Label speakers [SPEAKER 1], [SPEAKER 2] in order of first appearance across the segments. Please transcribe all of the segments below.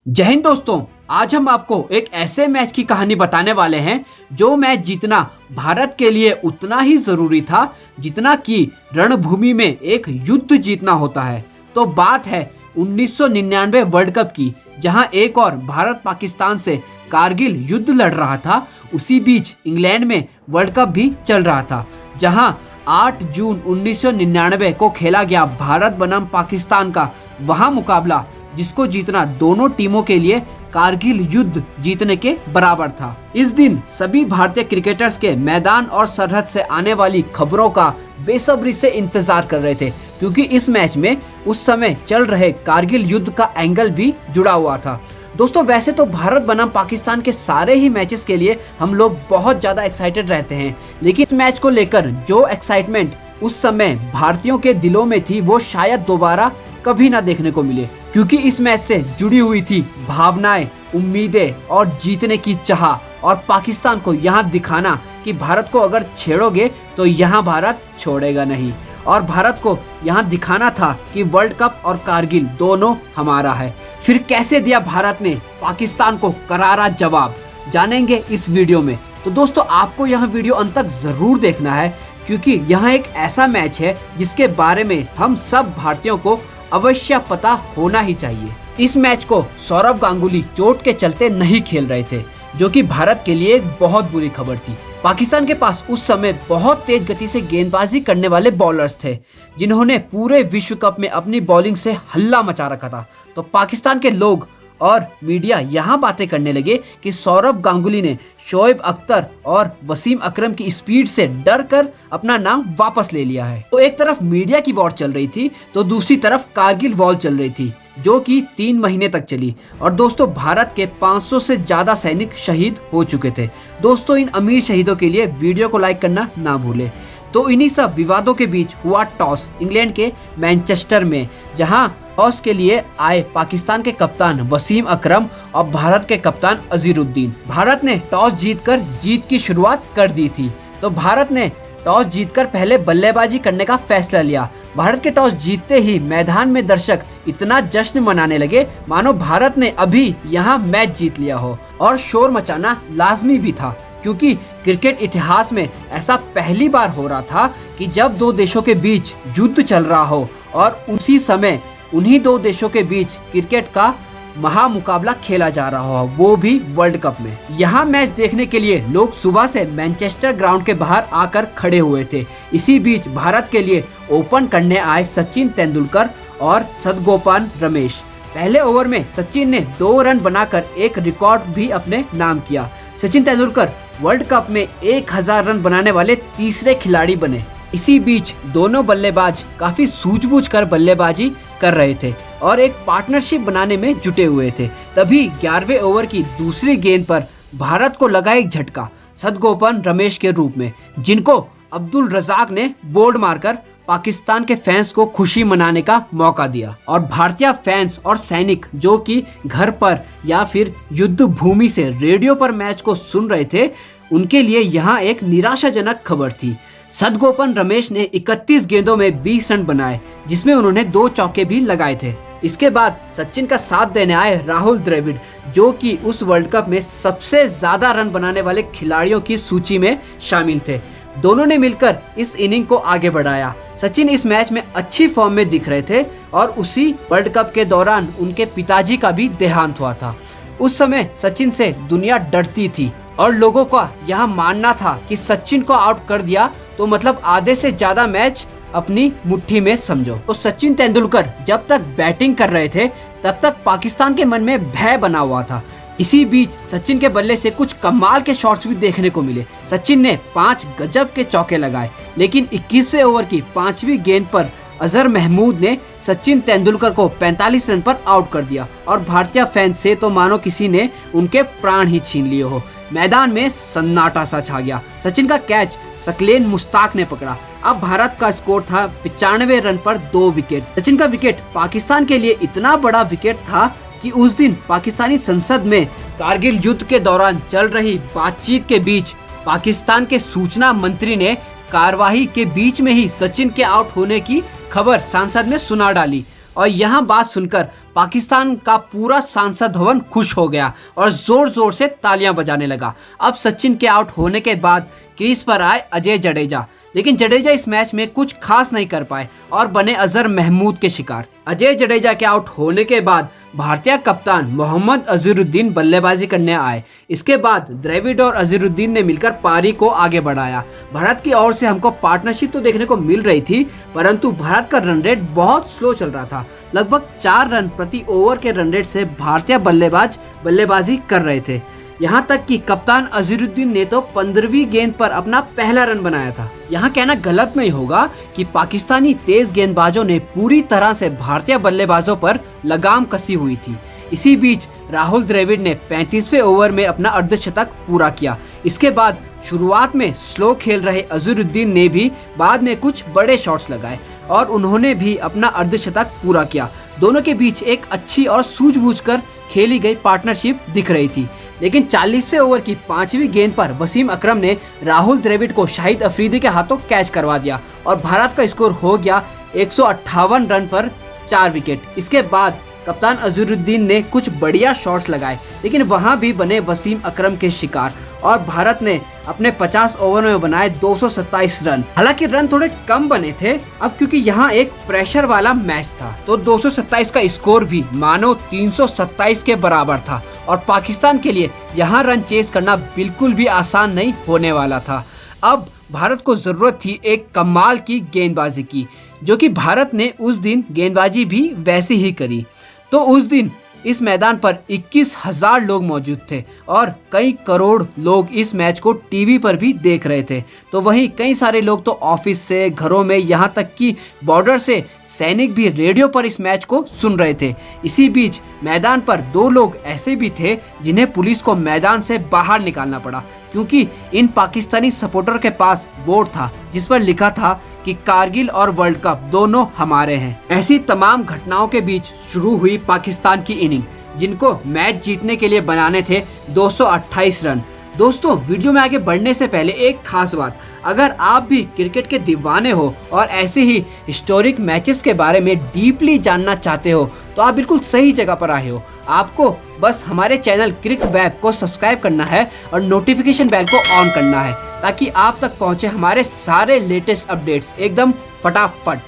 [SPEAKER 1] जय हिंद दोस्तों। आज हम आपको एक ऐसे मैच की कहानी बताने वाले हैं जो मैच जीतना भारत के लिए उतना ही जरूरी था जितना कि रणभूमि में एक युद्ध जीतना होता है। तो बात है 1999 वर्ल्ड कप की, जहां एक और भारत पाकिस्तान से कारगिल युद्ध लड़ रहा था। उसी बीच इंग्लैंड में वर्ल्ड कप भी चल रहा था, जहां 8 जून 1999 को खेला गया भारत बनाम पाकिस्तान का वहां मुकाबला, जिसको जीतना दोनों टीमों के लिए कारगिल युद्ध जीतने के बराबर था। इस दिन सभी भारतीय क्रिकेटर्स के मैदान और सरहद से आने वाली खबरों का बेसब्री से इंतजार कर रहे थे, क्योंकि इस मैच में उस समय चल रहे कारगिल युद्ध का एंगल भी जुड़ा हुआ था। दोस्तों, वैसे तो भारत बनाम पाकिस्तान के सारे ही मैचेस के लिए हम लोग बहुत ज्यादा एक्साइटेड रहते हैं, लेकिन इस मैच को लेकर जो एक्साइटमेंट उस समय भारतीयों के दिलों में थी वो शायद दोबारा कभी ना देखने को मिले, क्योंकि इस मैच से जुड़ी हुई थी भावनाएं, उम्मीदें और जीतने की चाह, और पाकिस्तान को यहाँ दिखाना कि भारत को अगर छेड़ोगे तो यहाँ भारत छोड़ेगा नहीं, और भारत को यहाँ दिखाना था कि वर्ल्ड कप और कारगिल दोनों हमारा है। फिर कैसे दिया भारत ने पाकिस्तान को करारा जवाब, जानेंगे इस वीडियो में। तो दोस्तों, आपको यह वीडियो अंत तक जरूर देखना है, क्योंकि यह एक ऐसा मैच है जिसके बारे में हम सब भारतीयों को अवश्य पता होना ही चाहिए। इस मैच को सौरव गांगुली चोट के चलते नहीं खेल रहे थे, जो कि भारत के लिए एक बहुत बुरी खबर थी। पाकिस्तान के पास उस समय बहुत तेज गति से गेंदबाजी करने वाले बॉलर्स थे, जिन्होंने पूरे विश्व कप में अपनी बॉलिंग से हल्ला मचा रखा था। तो पाकिस्तान के लोग और मीडिया यहाँ बातें करने लगे कि सौरव गांगुली ने शोएब अख्तर और वसीम अकरम की स्पीड से डर कर अपना नाम वापस ले लिया है। तो एक तरफ मीडिया की वॉर चल रही थी, तो दूसरी तरफ कारगिल वॉर चल रही थी, जो कि 3 महीने तक चली। और दोस्तों, भारत के 500 से ज्यादा सैनिक शहीद हो चुके थे। दोस्तों, इन अमीर शहीदों के लिए वीडियो को लाइक करना ना भूले। तो इन्हीं सब विवादों के बीच हुआ टॉस इंग्लैंड के मैनचेस्टर में, जहां टॉस के लिए आए पाकिस्तान के कप्तान वसीम अकरम और भारत के कप्तान अजीरुद्दीन। भारत ने टॉस जीतकर जीत की शुरुआत कर दी थी। तो भारत ने टॉस जीतकर पहले बल्लेबाजी करने का फैसला लिया। भारत के टॉस जीतते ही मैदान में दर्शक इतना जश्न मनाने लगे मानो भारत ने अभी यहाँ मैच जीत लिया हो, और शोर मचाना लाजमी भी था, क्योंकि क्रिकेट इतिहास में ऐसा पहली बार हो रहा था कि जब दो देशों के बीच युद्ध चल रहा हो और उसी समय उन्हीं दो देशों के बीच क्रिकेट का महामुकाबला खेला जा रहा हो, वो भी वर्ल्ड कप में। यहाँ मैच देखने के लिए लोग सुबह से मैनचेस्टर ग्राउंड के बाहर आकर खड़े हुए थे। इसी बीच भारत के लिए ओपन करने आए सचिन तेंदुलकर और सदगोपान रमेश। पहले ओवर में सचिन ने 2 रन बनाकर एक रिकॉर्ड भी अपने नाम किया। सचिन तेंदुलकर वर्ल्ड कप में 1000 रन बनाने वाले तीसरे खिलाड़ी बने। इसी बीच दोनों बल्लेबाज काफी सूझबूझ कर बल्लेबाजी कर रहे थे और एक पार्टनरशिप बनाने में जुटे हुए थे। तभी 11वें ओवर की दूसरी गेंद पर भारत को लगा एक झटका सदगोपन रमेश के रूप में, जिनको अब्दुल रजाक ने बोल्ड मारकर पाकिस्तान के फैंस को खुशी मनाने का मौका दिया। और भारतीय फैंस और सैनिक जो कि घर पर या फिर युद्ध भूमि से रेडियो पर मैच को सुन रहे थे, उनके लिए यहाँ एक निराशाजनक खबर थी। सदगोपन रमेश ने 31 गेंदों में 20 रन बनाए, जिसमें उन्होंने 2 चौके भी लगाए थे। इसके बाद सचिन का साथ देने आए राहुल द्रविड़, जो कि उस वर्ल्ड कप में सबसे ज्यादा रन बनाने वाले खिलाड़ियों की सूची में शामिल थे। दोनों ने मिलकर इस इनिंग को आगे बढ़ाया। सचिन इस मैच में अच्छी फॉर्म में दिख रहे थे, और उसी वर्ल्ड कप के दौरान उनके पिताजी का भी देहांत हुआ था। उस समय सचिन से दुनिया डरती थी, और लोगों का यह मानना था कि सचिन को आउट कर दिया तो मतलब आधे से ज्यादा मैच अपनी मुट्ठी में समझो। तो सचिन तेंदुलकर जब तक बैटिंग कर रहे थे, तब तक पाकिस्तान के मन में भय बना हुआ था। इसी बीच सचिन के बल्ले से कुछ कमाल के शॉट्स भी देखने को मिले। सचिन ने 5 गजब के चौके लगाए, लेकिन 21वें ओवर की 5वीं गेंद पर अजहर महमूद ने सचिन तेंदुलकर को 45 रन पर आउट कर दिया, और भारतीय फैंस से तो मानो किसी ने उनके प्राण ही छीन लिए हो। मैदान में सन्नाटा सा छा गया। सचिन का कैच सकलेन मुश्ताक ने पकड़ा। अब भारत का स्कोर था 95 रन पर 2 विकेट। सचिन का विकेट पाकिस्तान के लिए इतना बड़ा विकेट था कि उस दिन पाकिस्तानी संसद में कारगिल युद्ध के दौरान चल रही बातचीत के बीच पाकिस्तान के सूचना मंत्री ने कार्यवाही के बीच में ही सचिन के आउट होने की खबर संसद में सुना डाली। और यहाँ बात सुनकर पाकिस्तान का पूरा सांसद भवन खुश हो गया और जोर जोर से तालियां बजाने लगा। अब सचिन के आउट होने के बाद क्रीज पर आए अजय जडेजा, लेकिन जडेजा इस मैच में कुछ खास नहीं कर पाए और बने अजहर महमूद के शिकार। अजय जडेजा के आउट होने के बाद भारतीय कप्तान मोहम्मद अजहरुद्दीन बल्लेबाजी करने आए। इसके बाद द्रविड़ और अजहरुद्दीन ने मिलकर पारी को आगे बढ़ाया। भारत की ओर से हमको पार्टनरशिप तो देखने को मिल रही थी, परंतु भारत का रन रेट बहुत स्लो चल रहा था। लगभग 4 रन प्रति ओवर के रन रेट से भारतीय बल्लेबाज बल्लेबाजी कर रहे थे। यहाँ तक कि कप्तान अजहरुद्दीन ने तो 15वीं गेंद पर अपना पहला रन बनाया था। यहाँ कहना गलत नहीं होगा कि पाकिस्तानी तेज गेंदबाजों ने पूरी तरह से भारतीय बल्लेबाजों पर लगाम कसी हुई थी। इसी बीच राहुल द्रविड़ ने 35वें ओवर में अपना अर्धशतक पूरा किया। इसके बाद शुरुआत में स्लो खेल रहे अजहरुद्दीन ने भी बाद में कुछ बड़े शॉट्स लगाए और उन्होंने भी अपना अर्धशतक पूरा किया। दोनों के बीच एक अच्छी और सूझबूझकर खेली गई पार्टनरशिप दिख रही थी। लेकिन 40वें ओवर की 5वीं गेंद पर वसीम अकरम ने राहुल द्रविड़ को शाहिद अफरीदी के हाथों कैच करवा दिया और भारत का स्कोर हो गया 158 रन पर 4 विकेट। इसके बाद कप्तान अजहरुद्दीन ने कुछ बढ़िया शॉट्स लगाए, लेकिन वहां भी बने वसीम अकरम के शिकार और भारत ने अपने 50 ओवर में बनाए 227 रन। हालांकि रन थोड़े कम बने थे अब, क्योंकि यहाँ एक प्रेशर वाला मैच था, तो 227 का स्कोर भी मानो 327 के बराबर था और पाकिस्तान के लिए यहाँ रन चेस करना बिल्कुल भी आसान नहीं होने वाला था। अब भारत को जरूरत थी एक कमाल की गेंदबाजी की, जो कि भारत ने उस दिन गेंदबाजी भी वैसी ही करी। तो उस दिन इस मैदान पर 21,000 लोग मौजूद थे और कई करोड़ लोग इस मैच को टीवी पर भी देख रहे थे। तो वहीं कई सारे लोग तो ऑफिस से, घरों में, यहाँ तक कि बॉर्डर से सैनिक भी रेडियो पर इस मैच को सुन रहे थे। इसी बीच मैदान पर 2 लोग ऐसे भी थे जिन्हें पुलिस को मैदान से बाहर निकालना पड़ा, क्योंकि इन पाकिस्तानी सपोर्टर के पास बोर्ड था जिस पर लिखा था कि कारगिल और वर्ल्ड कप दोनों हमारे हैं। ऐसी तमाम घटनाओं के बीच शुरू हुई पाकिस्तान की इनिंग, जिनको मैच जीतने के लिए बनाने थे 228 रन। दोस्तों, वीडियो में आगे बढ़ने से पहले एक खास बात, अगर आप भी क्रिकेट के दीवाने हो और ऐसे ही हिस्टोरिक मैचेस के बारे में डीपली जानना चाहते हो तो आप बिल्कुल सही जगह पर आए हो। आपको बस हमारे चैनल क्रिक वेब को सब्सक्राइब करना है और नोटिफिकेशन बेल को ऑन करना है, ताकि आप तक पहुंचे हमारे सारे लेटेस्ट अपडेट्स एकदम फटाफट।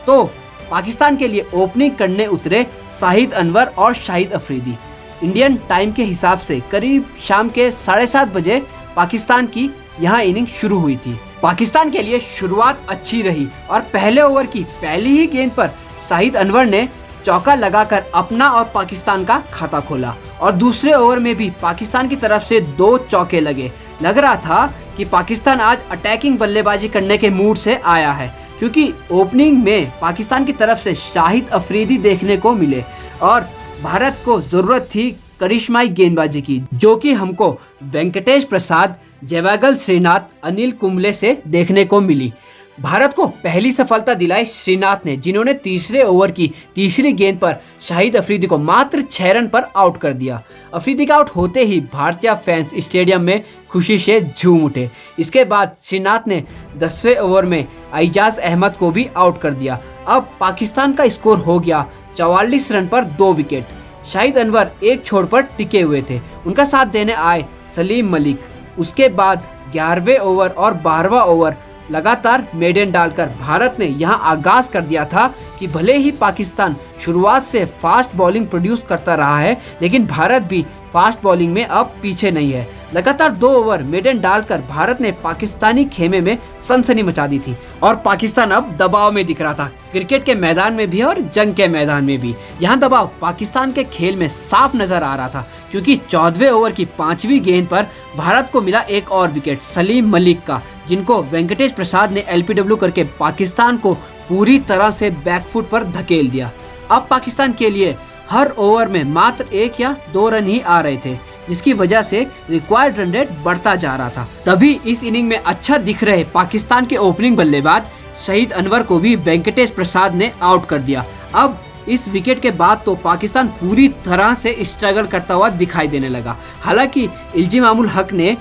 [SPEAKER 1] तो पाकिस्तान के लिए ओपनिंग करने उतरे शाहिद अनवर और शाहिद अफरीदी। इंडियन टाइम के हिसाब से करीब शाम के 7:30 बजे पाकिस्तान की यहाँ इनिंग शुरू हुई थी। पाकिस्तान के लिए शुरुआत अच्छी रही और पहले ओवर की पहली ही गेंद पर शाहिद अनवर ने चौका लगाकर अपना और पाकिस्तान का खाता खोला और दूसरे ओवर में भी पाकिस्तान की तरफ से 2 चौके लगे। लग रहा था कि पाकिस्तान आज अटैकिंग बल्लेबाजी करने के मूड से आया है, क्योंकि ओपनिंग में पाकिस्तान की तरफ से शाहिद अफरीदी देखने को मिले और भारत को जरूरत थी करिश्माई गेंदबाजी की, जो कि हमको वेंकटेश प्रसाद, जयवागल श्रीनाथ, अनिल कुंबले से देखने को मिली। भारत को पहली सफलता दिलाई श्रीनाथ ने, जिन्होंने तीसरे ओवर की तीसरी गेंद पर शाहिद अफरीदी को मात्र 6 रन पर आउट कर दिया। अफरीदी का आउट होते ही भारतीय फैंस स्टेडियम में खुशी से झूम उठे। इसके बाद श्रीनाथ ने 10वें ओवर में एजाज अहमद को भी आउट कर दिया। अब पाकिस्तान का स्कोर हो गया 44 रन पर 2 विकेट। शाहिद अनवर एक छोर पर टिके हुए थे, उनका साथ देने आए सलीम मलिक। उसके बाद 11वें ओवर और 12वां ओवर लगातार मेडन डालकर भारत ने यहां आगाज कर दिया था कि भले ही पाकिस्तान शुरुआत से फास्ट बॉलिंग प्रोड्यूस करता रहा है, लेकिन भारत भी फास्ट बॉलिंग में अब पीछे नहीं है। लगातार 2 ओवर मेडन डालकर भारत ने पाकिस्तानी खेमे में सनसनी मचा दी थी और पाकिस्तान अब दबाव में दिख रहा था, क्रिकेट के मैदान में भी और जंग के मैदान में भी। यहाँ दबाव पाकिस्तान के खेल में साफ नजर आ रहा था, क्योंकि 14वें ओवर की 5वीं गेंद पर भारत को मिला एक और विकेट सलीम मलिक का, जिनको वेंकटेश प्रसाद ने एलपीडब्ल्यू करके पाकिस्तान को पूरी तरह से बैकफुट पर धकेल दिया। अब पाकिस्तान के लिए हर ओवर में मात्र 1 या 2 रन ही आ रहे थे, जिसकी वजह से रिक्वायर्ड रन रेट बढ़ता जा रहा था। तभी इस इनिंग में अच्छा दिख रहे पाकिस्तान के ओपनिंग बल्लेबाज शाहिद अनवर को भी वेंकटेश प्रसाद ने आउट कर दिया। अब इस विकेट के बाद तो पाकिस्तान पूरी तरह से स्ट्रगल करता हुआ दिखाई देने लगा। हालांकि इल्जिमामुल हक ने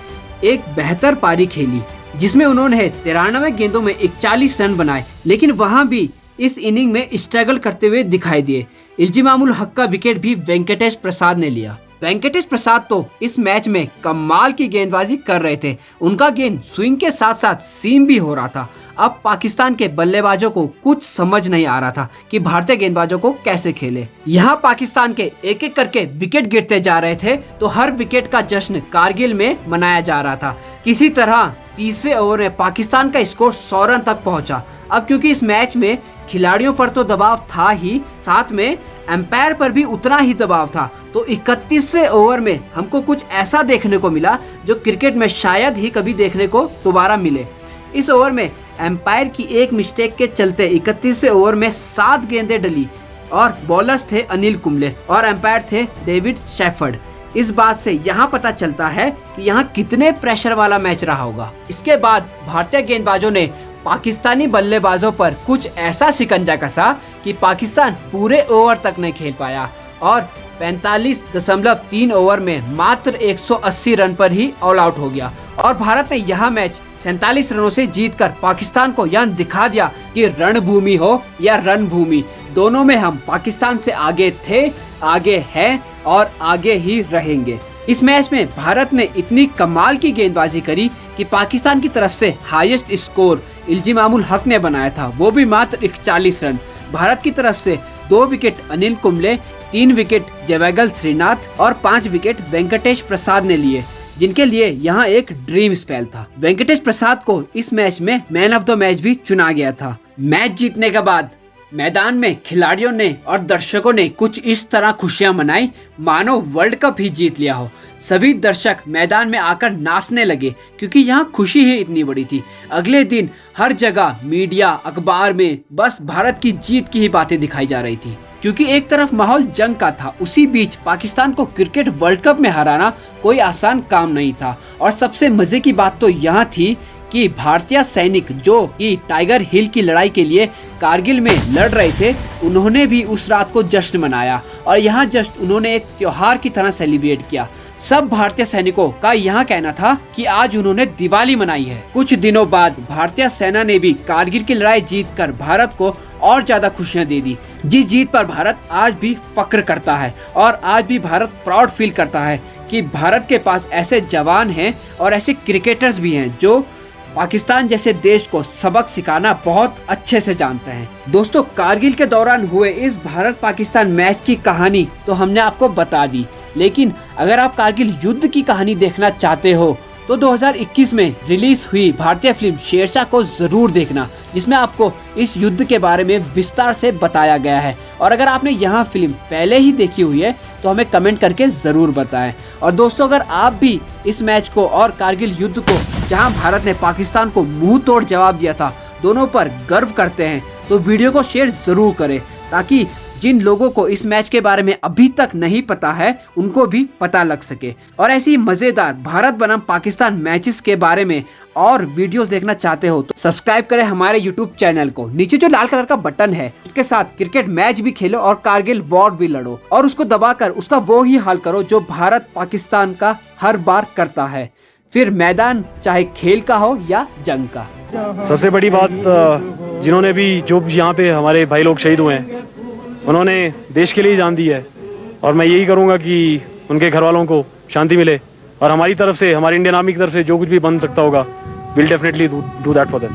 [SPEAKER 1] एक बेहतर पारी खेली, जिसमें उन्होंने 93 गेंदों में 41 रन बनाए, लेकिन वहां भी इस इनिंग में स्ट्रगल करते हुए दिखाई दिए। इल्जिमामुल हक का विकेट भी वेंकटेश प्रसाद ने लिया। वेंकटेश प्रसाद तो इस मैच में कमाल की गेंदबाजी कर रहे थे। उनका गेंद स्विंग के साथ साथ सीम भी हो रहा था। अब पाकिस्तान के बल्लेबाजों को कुछ समझ नहीं आ रहा था कि भारतीय गेंदबाजों को कैसे खेले। यहाँ पाकिस्तान के एक एक करके विकेट गिरते जा रहे थे तो हर विकेट का जश्न कारगिल में मनाया जा रहा था। किसी तरह 30वें ओवर में पाकिस्तान का स्कोर 100 रन तक पहुंचा। अब क्योंकि इस मैच में खिलाड़ियों पर तो दबाव था ही, साथ में एम्पायर पर भी उतना ही दबाव था, तो 31वें ओवर में हमको कुछ ऐसा देखने को मिला जो क्रिकेट में शायद ही कभी देखने को दोबारा मिले। इस ओवर में एम्पायर की एक मिस्टेक के चलते 31वें ओवर में 7 गेंदें डली और बॉलर्स थे अनिल कुंबले और एम्पायर थे डेविड शेफर्ड। इस बात से यहाँ पता चलता है कि यहाँ कितने प्रेशर वाला मैच रहा होगा। इसके बाद भारतीय गेंदबाजों ने पाकिस्तानी बल्लेबाजों पर कुछ ऐसा शिकंजा कसा कि पाकिस्तान पूरे ओवर तक नहीं खेल पाया और 45.3 ओवर में मात्र 180 रन पर ही ऑल आउट हो गया और भारत ने यह मैच 47 रनों से जीतकर पाकिस्तान को यह दिखा दिया कि रणभूमि हो या रणभूमि, दोनों में हम पाकिस्तान से आगे थे, आगे हैं और आगे ही रहेंगे। इस मैच में भारत ने इतनी कमाल की गेंदबाजी करी कि पाकिस्तान की तरफ से हाईएस्ट स्कोर इल्जिमामुल हक ने बनाया था, वो भी मात्र 41 रन। भारत की तरफ से 2 विकेट अनिल कुंबले, 3 विकेट जयवेगल श्रीनाथ और 5 विकेट वेंकटेश प्रसाद ने लिए, जिनके लिए यहाँ एक ड्रीम स्पेल था। वेंकटेश प्रसाद को इस मैच में मैन ऑफ द मैच भी चुना गया था। मैच जीतने के बाद मैदान में खिलाड़ियों ने और दर्शकों ने कुछ इस तरह खुशियां मनाई मानो वर्ल्ड कप ही जीत लिया हो। सभी दर्शक मैदान में आकर नाचने लगे क्योंकि यहाँ खुशी ही इतनी बड़ी थी। अगले दिन हर जगह मीडिया, अखबार में बस भारत की जीत की ही बातें दिखाई जा रही थी क्योंकि एक तरफ माहौल जंग का था, उसी बीच पाकिस्तान को क्रिकेट वर्ल्ड कप में हराना कोई आसान काम नहीं था। और सबसे मजे की बात तो यहाँ थी कि भारतीय सैनिक जो कि टाइगर हिल की लड़ाई के लिए कारगिल में लड़ रहे थे, उन्होंने भी उस रात को जश्न मनाया और यहाँ जश्न उन्होंने एक त्योहार की तरह सेलिब्रेट किया। सब भारतीय सैनिकों का यहाँ कहना था कि आज उन्होंने दिवाली मनाई है। कुछ दिनों बाद भारतीय सेना ने भी कारगिल की लड़ाई जीतकर भारत को और ज्यादा खुशियां दे दी, जिस जीत पर भारत आज भी फक्र करता है और आज भी भारत प्राउड फील करता है कि भारत के पास ऐसे जवान हैं और ऐसे क्रिकेटर्स भी हैं जो पाकिस्तान जैसे देश को सबक सिखाना बहुत अच्छे से जानते हैं। दोस्तों, कारगिल के दौरान हुए इस भारत पाकिस्तान मैच की कहानी तो हमने आपको बता दी, लेकिन अगर आप कारगिल युद्ध की कहानी देखना चाहते हो तो 2021 में रिलीज हुई भारतीय फिल्म शेरशाह को जरूर देखना, जिसमें आपको इस युद्ध के बारे में विस्तार से बताया गया है। और अगर आपने यह फिल्म पहले ही देखी हुई है तो हमें कमेंट करके जरूर बताएं। और दोस्तों, अगर आप भी इस मैच को और कारगिल युद्ध को, जहां भारत ने पाकिस्तान को मुंह तोड़ जवाब दिया था, दोनों पर गर्व करते हैं तो वीडियो को शेयर जरूर करें ताकि जिन लोगों को इस मैच के बारे में अभी तक नहीं पता है उनको भी पता लग सके। और ऐसी मजेदार भारत बनाम पाकिस्तान मैचेस के बारे में और वीडियोस देखना चाहते हो तो सब्सक्राइब करें हमारे यूट्यूब चैनल को। नीचे जो लाल कलर का बटन है उसके साथ क्रिकेट मैच भी खेलो और कारगिल वॉर भी लड़ो और उसको दबाकर उसका वो ही हाल करो जो भारत पाकिस्तान का हर बार करता है, फिर मैदान चाहे खेल का हो या जंग का।
[SPEAKER 2] सबसे बड़ी बात, जिन्होंने भी जो यहाँ पे हमारे भाई लोग शहीद हुए हैं उन्होंने देश के लिए जान दी है और मैं यही करूँगा कि उनके घर वालों को शांति मिले और हमारी तरफ से, हमारी इंडियन आर्मी की तरफ से जो कुछ भी बन सकता होगा, will definitely do that for them.